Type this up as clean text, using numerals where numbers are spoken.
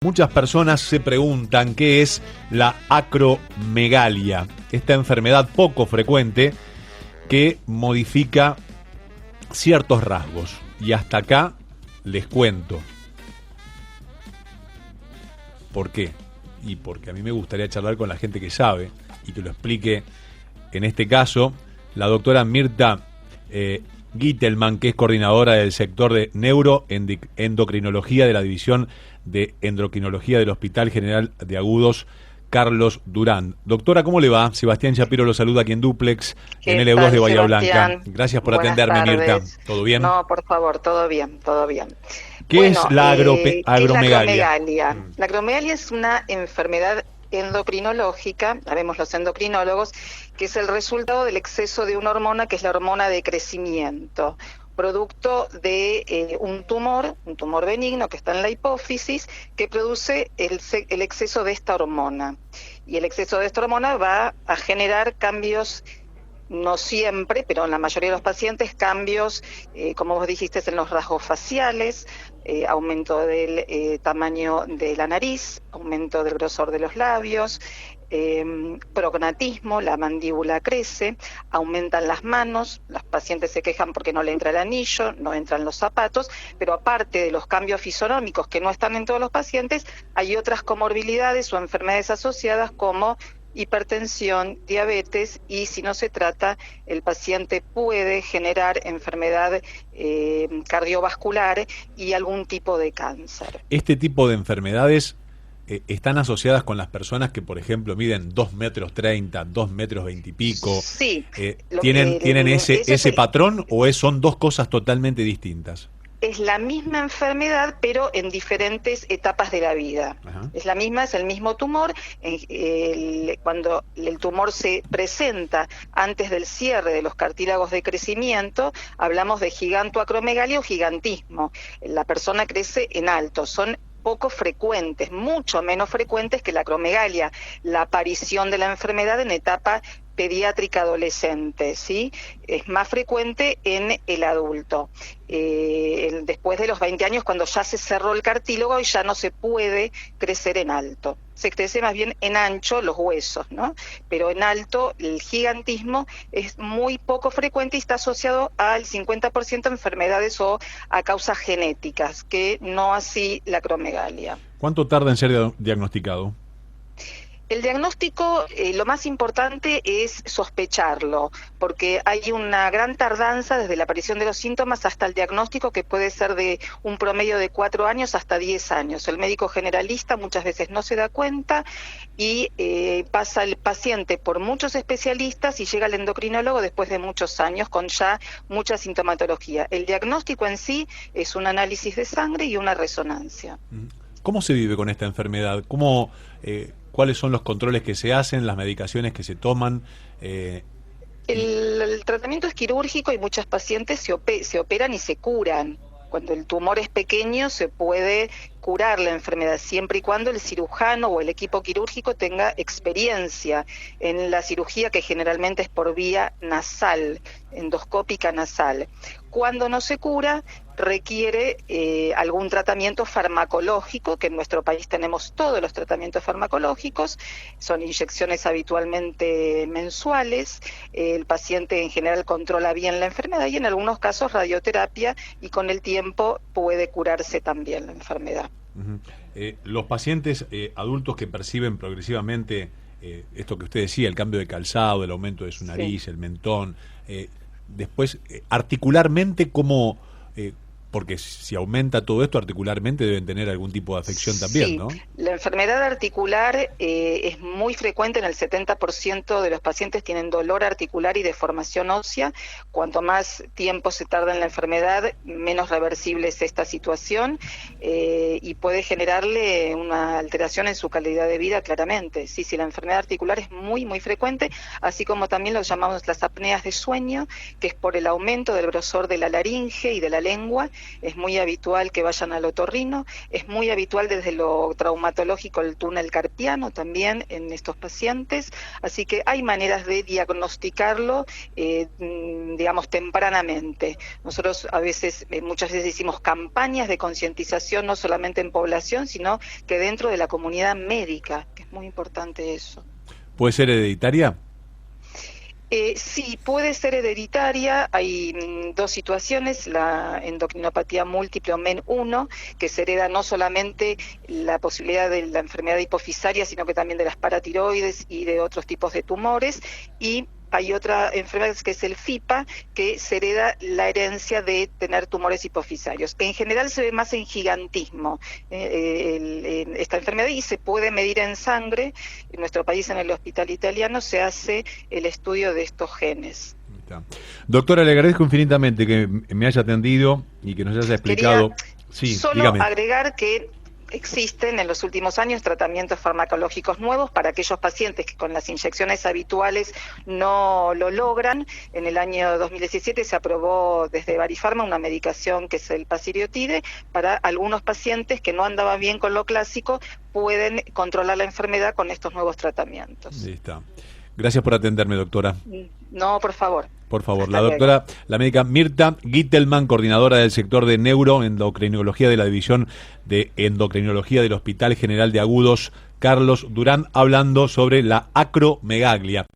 Muchas personas se preguntan qué es la acromegalia, esta enfermedad poco frecuente que modifica ciertos rasgos. Y hasta acá les cuento. ¿Por qué? Y porque a mí me gustaría charlar con la gente que sabe y que lo explique. En este caso, la doctora Mirta Gitelman, que es coordinadora del sector de neuroendocrinología de la División de Endocrinología del Hospital General de Agudos Carlos Durán. Doctora, ¿cómo le va? Sebastián Shapiro lo saluda aquí en Duplex, en ¿Qué L2 tal, de Bahía Blanca. Sebastián? Gracias por Buenas atenderme, Mirta. tardes. ¿Todo bien? No, por favor, todo bien, todo bien. ¿Qué es Bueno, la ¿qué es la agromegalia? acromegalia? La acromegalia es una enfermedad endocrinológica, sabemos los endocrinólogos, que es el resultado del exceso de una hormona que es la hormona de crecimiento, producto de un tumor benigno que está en la hipófisis, que produce el exceso de esta hormona. Y el exceso de esta hormona va a generar cambios, no siempre, pero en la mayoría de los pacientes, cambios, como vos dijiste, en los rasgos faciales, aumento del tamaño de la nariz, aumento del grosor de los labios, prognatismo, la mandíbula crece, aumentan las manos, las pacientes se quejan porque no le entra el anillo, no entran los zapatos, pero aparte de los cambios fisonómicos que no están en todos los pacientes, hay otras comorbilidades o enfermedades asociadas como hipertensión, diabetes, y si no se trata, el paciente puede generar enfermedad cardiovascular y algún tipo de cáncer. Este tipo de enfermedades están asociadas con las personas que, por ejemplo, miden 2,30 m, 2,20 m y pico. Sí, ¿Tienen eso ese patrón o son dos cosas totalmente distintas? es la misma enfermedad, pero en diferentes etapas de la vida. Ajá. Es la misma, es el mismo tumor. Cuando el tumor se presenta antes del cierre de los cartílagos de crecimiento, hablamos de gigantoacromegalia o gigantismo. La persona crece en alto, son poco frecuentes, mucho menos frecuentes que la acromegalia, la aparición de la enfermedad en etapa pediátrica adolescente, ¿sí? Es más frecuente en el adulto. Después de los 20 años, cuando ya se cerró el cartílago y ya no se puede crecer en alto. Se crece más bien en ancho los huesos, ¿no? Pero en alto el gigantismo es muy poco frecuente y está asociado al 50% de enfermedades o a causas genéticas, que no así la acromegalia. ¿Cuánto tarda en ser diagnosticado? El diagnóstico, lo más importante es sospecharlo, porque hay una gran tardanza desde la aparición de los síntomas hasta el diagnóstico, que puede ser de un promedio de 4 años hasta 10 años. El médico generalista muchas veces no se da cuenta y pasa el paciente por muchos especialistas y llega al endocrinólogo después de muchos años con ya mucha sintomatología. El diagnóstico en sí es un análisis de sangre y una resonancia. ¿Cómo se vive con esta enfermedad? ¿Cuáles son los controles que se hacen, las medicaciones que se toman? El tratamiento es quirúrgico y muchas pacientes se operan y se curan. Cuando el tumor es pequeño se puede curar la enfermedad siempre y cuando el cirujano o el equipo quirúrgico tenga experiencia en la cirugía, que generalmente es por vía nasal, endoscópica nasal. Cuando no se cura, requiere algún tratamiento farmacológico, que en nuestro país tenemos todos los tratamientos farmacológicos, son inyecciones habitualmente mensuales, el paciente en general controla bien la enfermedad y en algunos casos radioterapia, y con el tiempo puede curarse también la enfermedad. Los pacientes adultos que perciben progresivamente esto que usted decía, el cambio de calzado, el aumento de su nariz, sí, el mentón, después articularmente, ¿cómo? Porque si aumenta todo esto, articularmente deben tener algún tipo de afección también, ¿no? Sí, la enfermedad articular es muy frecuente. En el 70% de los pacientes tienen dolor articular y deformación ósea. Cuanto más tiempo se tarda en la enfermedad, menos reversible es esta situación, y puede generarle una alteración en su calidad de vida, claramente. Sí, la enfermedad articular es muy, muy frecuente, así como también lo llamamos las apneas de sueño, que es por el aumento del grosor de la laringe y de la lengua, Es muy habitual que vayan al otorrino, es muy habitual desde lo traumatológico el túnel carpiano también en estos pacientes, así que hay maneras de diagnosticarlo, digamos, tempranamente. Nosotros muchas veces hicimos campañas de concientización, no solamente en población, sino que dentro de la comunidad médica, que es muy importante eso. ¿Puede ser hereditaria? Sí, puede ser hereditaria. Hay dos situaciones: la endocrinopatía múltiple o MEN1, que se hereda no solamente la posibilidad de la enfermedad hipofisaria, sino que también de las paratiroides y de otros tipos de tumores, y hay otra enfermedad que es el FIPA, que se hereda la herencia de tener tumores hipofisarios. En general se ve más en gigantismo esta enfermedad, y se puede medir en sangre. En nuestro país, en el hospital italiano, se hace el estudio de estos genes. Doctora, le agradezco infinitamente que me haya atendido y que nos haya explicado. Sí, solo dígame. Agregar que existen en los últimos años tratamientos farmacológicos nuevos para aquellos pacientes que con las inyecciones habituales no lo logran. En el año 2017 se aprobó desde Barifarma una medicación que es el pasiriotide. Para algunos pacientes que no andaban bien con lo clásico, pueden controlar la enfermedad con estos nuevos tratamientos. Ahí está. Gracias por atenderme, doctora. No, por favor. Por favor, la doctora, la médica Mirta Gittelman, coordinadora del sector de neuroendocrinología de la División de Endocrinología del Hospital General de Agudos Carlos Durán, hablando sobre la acromegalia.